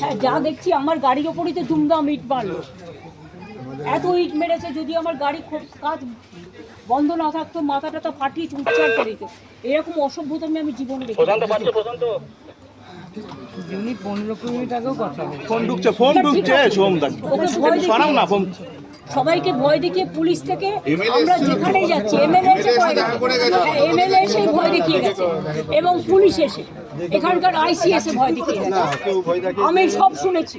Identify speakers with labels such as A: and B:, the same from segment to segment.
A: হ্যাঁ, যা দেখছি আমার গাড়ির ওপরই তো দুমদাম ইট মারলো, এত ইট মেরেছে। যদি আমার গাড়ি কাজ বন্ধ না থাকতো, মাথাটা তো ফাটিয়ে চুপচাপ করে দিত। এরকম অসভ্যতা আমি জীবনে দেখি। সবাইকে ভয় দেখিয়ে পুলিশ থেকে আমরা যেখানেই যাচ্ছি, এমএলএ এসে ভয় দেখিয়ে গেছে এবং পুলিশ এসে এখানকার আইসি এসে ভয় দেখিয়ে গেছে। আমি সব শুনেছি,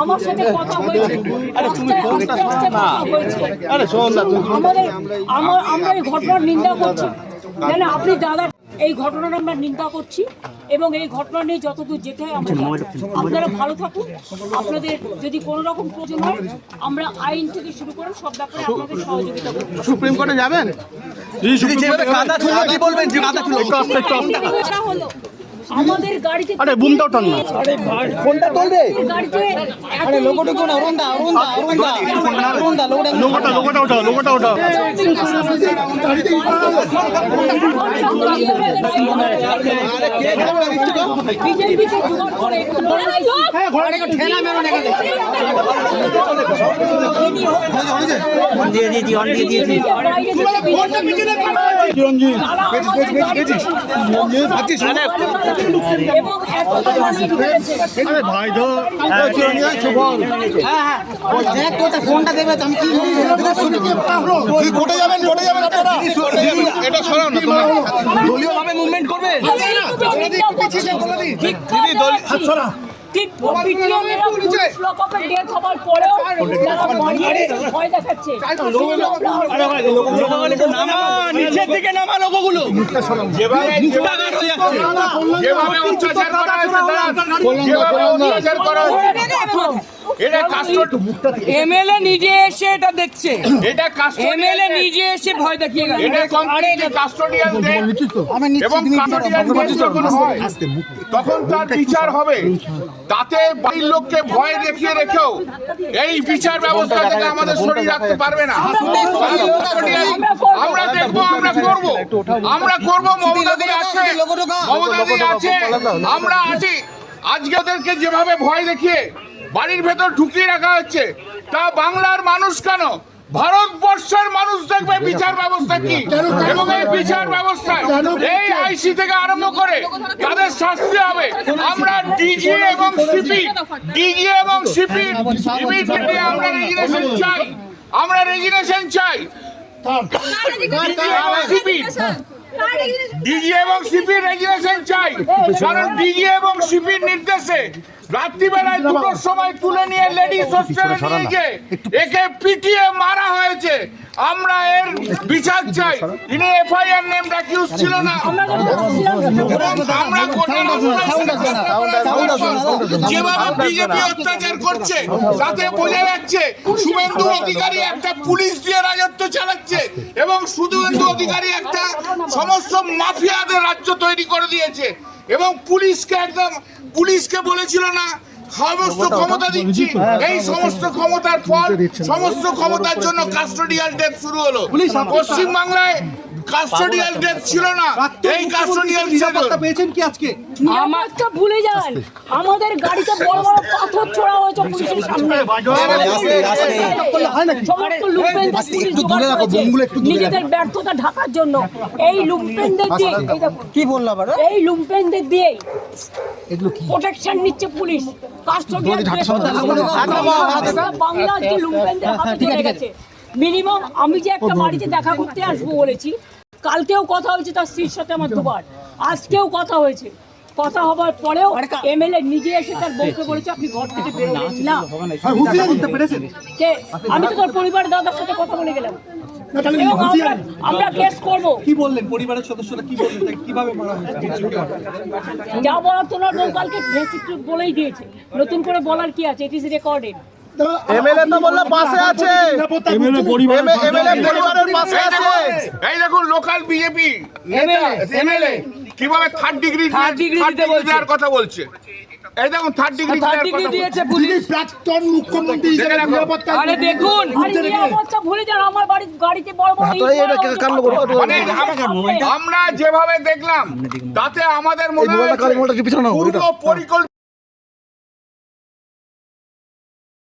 A: আমার সাথে কথা হয়েছে, আস্তে আস্তে কথা হয়েছে। আমরা এই ঘটনার নিন্দা করছি। না, আপনি দাদা, এই ঘটনার আমরা নিন্দা করছি এবং এই ঘটনা নিয়ে যতদূর যেতে হয় আমরা। আপনারা ভালো থাকুন। আপনাদের যদি কোনো রকম প্রয়োজন হয়, আমরা আইন থেকে শুরু করে সব ব্যাপারে আপনাদের সহযোগিতা করব।
B: সুপ্রিম কোর্টে যাবেন?
A: আমাদের গাড়িতে
B: বুমটাও টান না, ফোনটা তোলবে,
A: গাড়িতে
B: লোগোটা কোন অরুণদা লোগোটা ওঠাও।
A: বিজেপিকে জোর করে
B: ফোনটা দেবে, আমি কি কোর্টে যাবেন আপনারা? এটা সরাও না, দলীয় ভাবে মুভমেন্ট করবে।
A: ঠিক ডেথ হবার পরেও যারা ভয় দেখাচ্ছে,
B: নিচের দিকে নামা লোকগুলো যেভাবে অত্যাচার করা
C: এমএলএ নিজে এসে এটা দেখছে,
D: এটা
C: এমএলএ নিজে এসে ভয় দেখিয়ে গেল।
D: এটা কমপ্লিটলি কাস্টোডিয়াল দেন এবং কাস্টোডিয়াল দেন যখন হয় তখন তার বিচার হবে। তাতে বাড়ির লোককে ভয় দেখিয়ে রেখেও এই বিচার ব্যবস্থা থেকে আমাদের সরিয়ে রাখতে পারবে না। আমরা দেখবো, আমরা করব। মমতা দি আছে, আমরা আছি। আজকে ওদেরকে যেভাবে ভয় দেখিয়ে বাড়ির ভেতর ঢুকিয়ে রাখা হচ্ছে, তা বাংলার মানুষ কেন, ভারতবর্ষের মানুষ দেখবে বিচার ব্যবস্থা কি। এবং এই বিচার ব্যবস্থায় এই আইসি থেকে আরম্ভ করে তাদের শাস্তি হবে। আমরা ডিজি এবং সিপি ইমিডিয়েটলি আমরা রেজিগনেশন চাই। ডিজি এবং সিপির রেজিগনেশন চাই, কারণ ডিজি এবং সিপির নির্দেশে রাত্রিবেলায় 2টোর সময় তুলে নিয়ে লেডিস হোস্টেলে নিয়ে গিয়ে একে পিটিয়ে মারা হয়েছে। আমরা এর বিচার চাই। ইনি এফআইআর নেম অ্যাকিউজ ছিল না। আমরা যেভাবে বিজেপি অত্যাচার করছে তাতে বোঝা যাচ্ছে শুভেন্দু অধিকারী একটা পুলিশ দিয়ে রাজত্ব চালাচ্ছে এবং শুভেন্দু অধিকারী একটা সমস্ত মাফিয়াদের রাজ্য তৈরি করে দিয়েছে এবং পুলিশকে বলেছিল না সমস্ত ক্ষমতা দিচ্ছি। এই সমস্ত ক্ষমতার ফল, সমস্ত ক্ষমতার জন্য কাস্টোডিয়াল ডেথ শুরু হলো। পশ্চিমবাংলায় কাস্টোডিয়াল ডেথ ছিল না, এই কাস্টোডিয়াল নিরাপত্তা পেয়েছেন কি আজকে?
A: আমারটা ভুলে যান, আমাদের গাড়িতে বড় বড় পাথর ছোড়া হয়েছে পুলিশের সামনে। সমস্ত লুম্পেনদের নিজেদের ব্যর্থতা ঢাকার জন্য এই লুম্পেনদের দিয়ে,
B: কি বললাম,
A: এই লুম্পেনদের দিয়ে প্রোটেকশন নিচ্ছে পুলিশ। কাস্টোডিয়াল বাংলা যে লুম্পেনদের হাতে চলে গেছে। মিনিমাম আমি যে একটা বাড়িতে দেখা করতে আসবো বলেছি, কালকেও কথা হয়েছে তার স্ত্রীর সাথে আমার দুবার, আজকেও কথা হয়েছে। কথা হবার পরেও এমএলএ নিজে এসে তার বউকে বলেছে আপনি ঘর থেকে বেরোবেন না। আমি তো তার পরিবারের দাদার সাথে কথা বলে গেলাম। আমরা কেস করব।
B: কি বললেন পরিবারের সদস্যরা, কি বললেন, কিভাবে মারা হয়েছে?
A: যা বলার তোনার বউ কালকে বেসিক বলেই দিয়েছে, নতুন করে বলার কি আছে? It is recorded.
B: এমএলএ তো বলল পাশে আছে, এমএলএ পরিবারের পাশে আছে।
D: এই দেখুন লোকাল বিজেপি এমএলএ কিভাবে থার্ড ডিগ্রি দেওয়ার কথা বলছে। এই দেখুন থার্ড ডিগ্রি
C: দিয়েছে পুলিশ।
B: প্রাক্তন মুখ্যমন্ত্রী হিসেবে নিরাপত্তা
C: আরে দেখুন,
A: আরে নিরাপত্তা ভুলে যান, আমার বাড়ির গাড়িতে বড় বড়
D: মানে আমরা যেভাবে দেখলাম তাতে আমাদের মনে হয় পূর্ব পরিকল্পিত